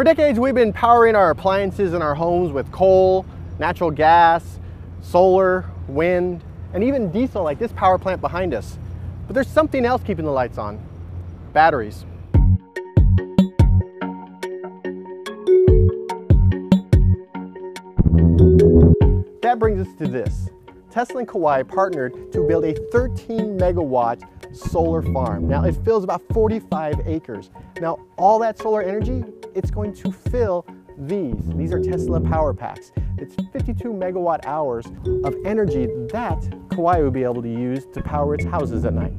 For decades, we've been powering our appliances in our homes with coal, natural gas, solar, wind, and even diesel like this power plant behind us. But there's something else keeping the lights on: batteries. That brings us to this. Tesla and Kauai partnered to build a 13 megawatt solar farm. Now it fills about 45 acres. Now all that solar energy, it's going to fill these. These are Tesla power packs. It's 52 megawatt hours of energy that Kauai will be able to use to power its houses at night.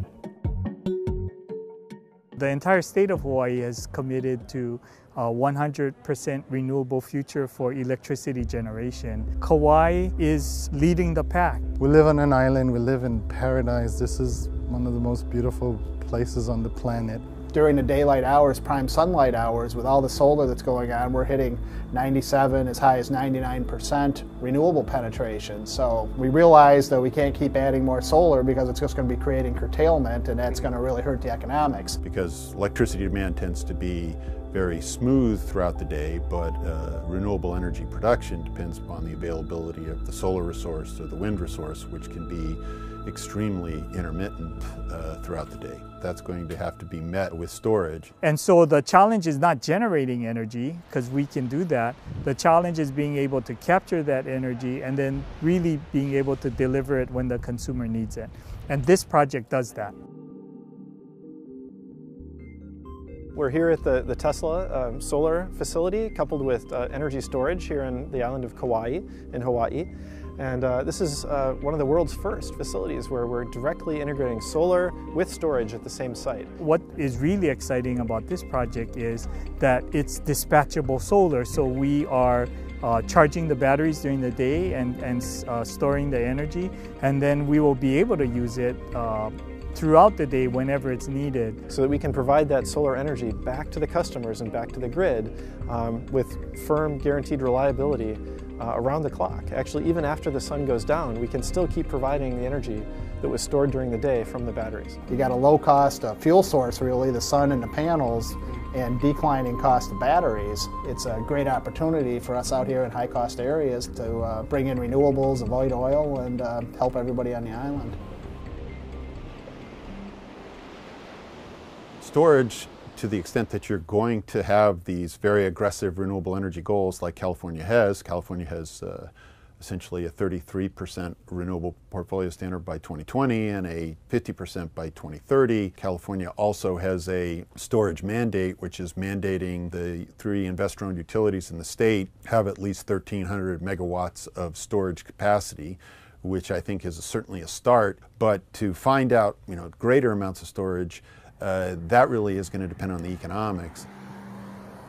The entire state of Hawaii has committed to a 100% renewable future for electricity generation. Kauai is leading the pack. We live on an island, we live in paradise. This is one of the most beautiful places on the planet. During the daylight hours, prime sunlight hours, with all the solar that's going on, we're hitting 97, as high as 99% renewable penetration. So we realize that we can't keep adding more solar because it's just going to be creating curtailment, and that's going to really hurt the economics. Because electricity demand tends to be very smooth throughout the day, but renewable energy production depends upon the availability of the solar resource or the wind resource, which can be extremely intermittent throughout the day. That's going to have to be met with storage. And so the challenge is not generating energy, because we can do that. The challenge is being able to capture that energy and then really being able to deliver it when the consumer needs it. And this project does that. We're here at the Tesla solar facility coupled with energy storage here in the island of Kauai in Hawaii. And this is one of the world's first facilities where we're directly integrating solar with storage at the same site. What is really exciting about this project is that it's dispatchable solar, so we are charging the batteries during the day and storing the energy, and then we will be able to use it throughout the day whenever it's needed. So that we can provide that solar energy back to the customers and back to the grid with firm, guaranteed reliability around the clock. Actually, even after the sun goes down, we can still keep providing the energy that was stored during the day from the batteries. You got a low-cost fuel source, really, the sun and the panels, and declining cost of batteries. It's a great opportunity for us out here in high-cost areas to bring in renewables, avoid oil, and help everybody on the island. Storage, to the extent that you're going to have these very aggressive renewable energy goals like California has. California has essentially a 33% renewable portfolio standard by 2020 and a 50% by 2030. California also has a storage mandate, which is mandating the 3 investor-owned utilities in the state have at least 1,300 megawatts of storage capacity, which I think is certainly a start. But to find out, greater amounts of storage, that really is going to depend on the economics.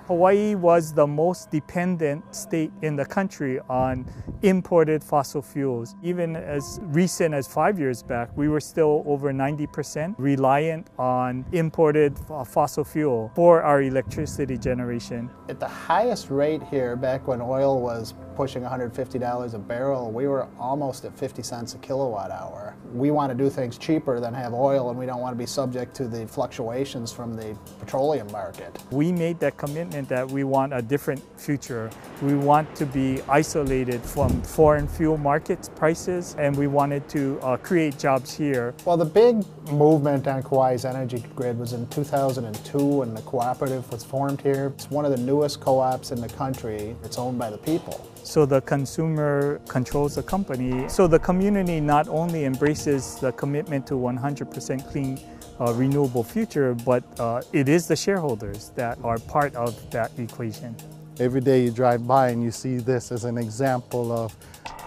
Hawaii was the most dependent state in the country on imported fossil fuels. Even as recent as 5 years back, we were still over 90% reliant on imported fossil fuel for our electricity generation. At the highest rate here, back when oil was pushing $150 a barrel, we were almost at 50 cents a kilowatt hour. We want to do things cheaper than have oil, and we don't want to be subject to the fluctuations from the petroleum market. We made that commitment that we want a different future. We want to be isolated from foreign fuel market prices, and we wanted to create jobs here. Well, the big movement on Kauai's energy grid was in 2002 when the cooperative was formed here. It's one of the newest co-ops in the country. It's owned by the people. So the consumer controls the company. So the community not only embraces the commitment to 100% clean renewable future, but it is the shareholders that are part of that equation. Every day you drive by and you see this as an example of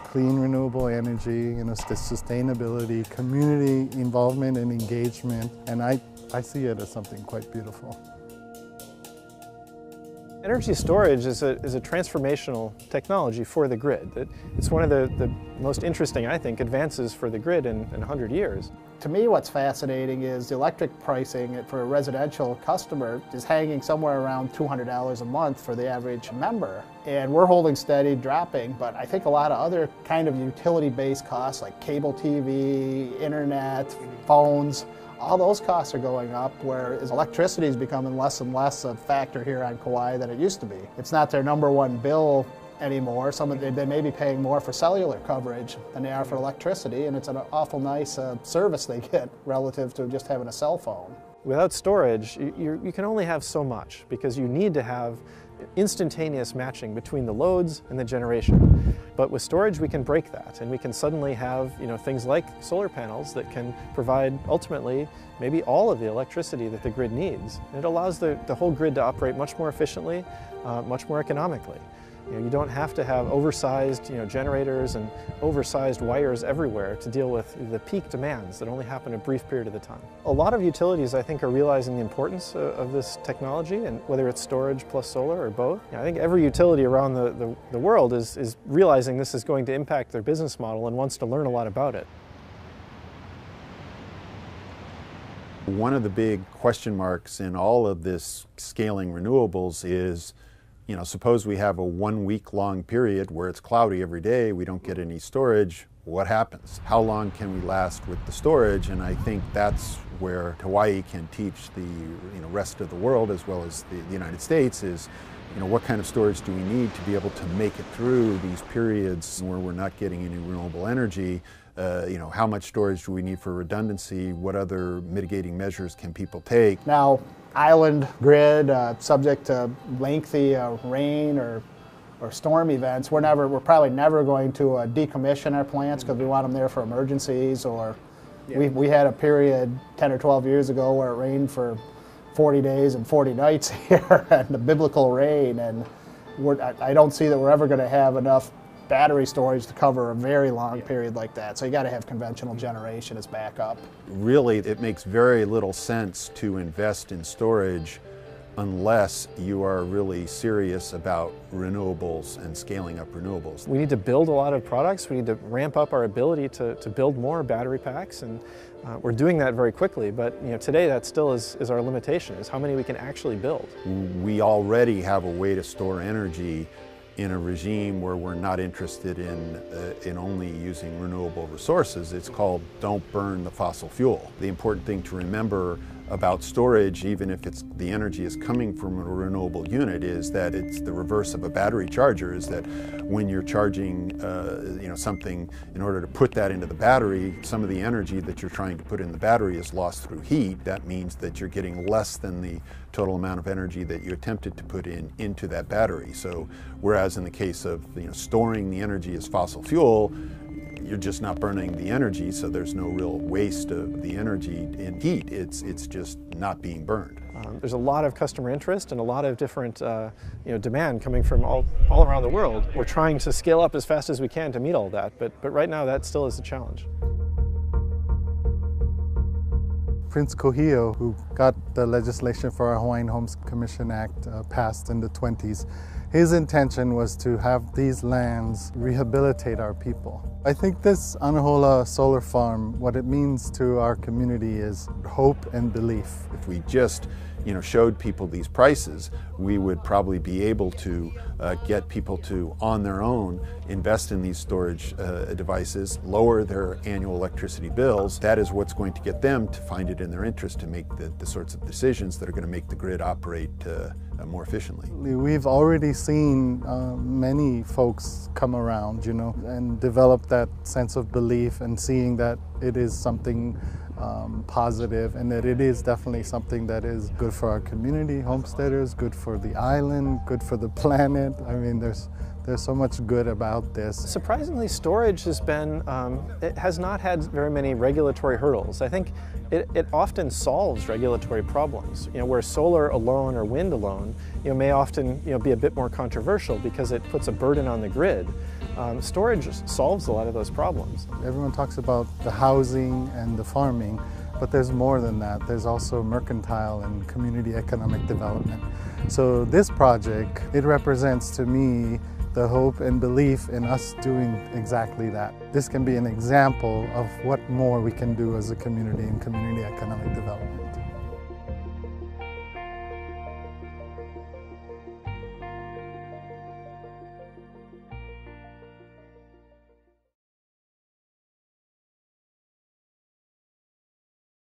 clean renewable energy, sustainability, community involvement and engagement, and I see it as something quite beautiful. Energy storage is a transformational technology for the grid. It's one of the most interesting, I think, advances for the grid in 100 years. To me, what's fascinating is the electric pricing for a residential customer is hanging somewhere around $200 a month for the average member. And we're holding steady, dropping, but I think a lot of other kind of utility-based costs like cable TV, internet, phones, All those costs are going up, whereas electricity is becoming less and less a factor here on Kauai than it used to be. It's not their #1 bill anymore. They may be paying more for cellular coverage than they are for electricity, and it's an awful nice service they get relative to just having a cell phone. Without storage, you can only have so much because you need to have instantaneous matching between the loads and the generation. But with storage, we can break that, and we can suddenly have things like solar panels that can provide ultimately maybe all of the electricity that the grid needs. And it allows the whole grid to operate much more efficiently, much more economically. You don't have to have oversized generators and oversized wires everywhere to deal with the peak demands that only happen a brief period of the time. A lot of utilities, I think, are realizing the importance of this technology, and whether it's storage plus solar or both. I think every utility around the world is realizing this is going to impact their business model and wants to learn a lot about it. One of the big question marks in all of this scaling renewables is, suppose we have a 1 week long period where it's cloudy every day, we don't get any storage, what happens? How long can we last with the storage? And I think that's where Hawaii can teach the rest of the world as well as the United States is, what kind of storage do we need to be able to make it through these periods where we're not getting any renewable energy? How much storage do we need for redundancy? What other mitigating measures can people take? Now, island grid, subject to lengthy rain or storm events, we're probably never going to decommission our plants because we want them there for emergencies. Or we had a period 10 or 12 years ago where it rained for 40 days and 40 nights here, and the biblical rain, and I don't see that we're ever going to have enough battery storage to cover a very long period like that. So you got to have conventional generation as backup. Really, it makes very little sense to invest in storage unless you are really serious about renewables and scaling up renewables. We need to build a lot of products. We need to ramp up our ability to build more battery packs, and we're doing that very quickly. But today that still is our limitation, is how many we can actually build. We already have a way to store energy in a regime where we're not interested in only using renewable resources. It's called don't burn the fossil fuel. The important thing to remember about storage, even if the energy is coming from a renewable unit, is that it's the reverse of a battery charger, is that when you're charging something, in order to put that into the battery, some of the energy that you're trying to put in the battery is lost through heat. That means that you're getting less than the total amount of energy that you attempted to put into that battery. So whereas in the case of storing the energy as fossil fuel, you're just not burning the energy, so there's no real waste of the energy in heat. It's just not being burned. There's a lot of customer interest and a lot of different demand coming from all around the world. We're trying to scale up as fast as we can to meet all that, but right now that still is a challenge. Prince Kohio, who got the legislation for our Hawaiian Homes Commission Act passed in the 20s, his intention was to have these lands rehabilitate our people. I think this Anahola solar farm, what it means to our community is hope and belief. If we just showed people these prices, we would probably be able to get people to, on their own, invest in these storage devices, lower their annual electricity bills. That is what's going to get them to find it in their interest to make the sorts of decisions that are going to make the grid operate more efficiently. We've already seen many folks come around, and develop that sense of belief and seeing that it is something positive, and that it is definitely something that is good for our community, homesteaders, good for the island, good for the planet. I mean, there's so much good about this. Surprisingly, storage has been, it has not had very many regulatory hurdles. I think it often solves regulatory problems, where solar alone or wind alone, may often, be a bit more controversial because it puts a burden on the grid. Storage solves a lot of those problems. Everyone talks about the housing and the farming, but there's more than that. There's also mercantile and community economic development. So this project, it represents to me the hope and belief in us doing exactly that. This can be an example of what more we can do as a community in community economic development.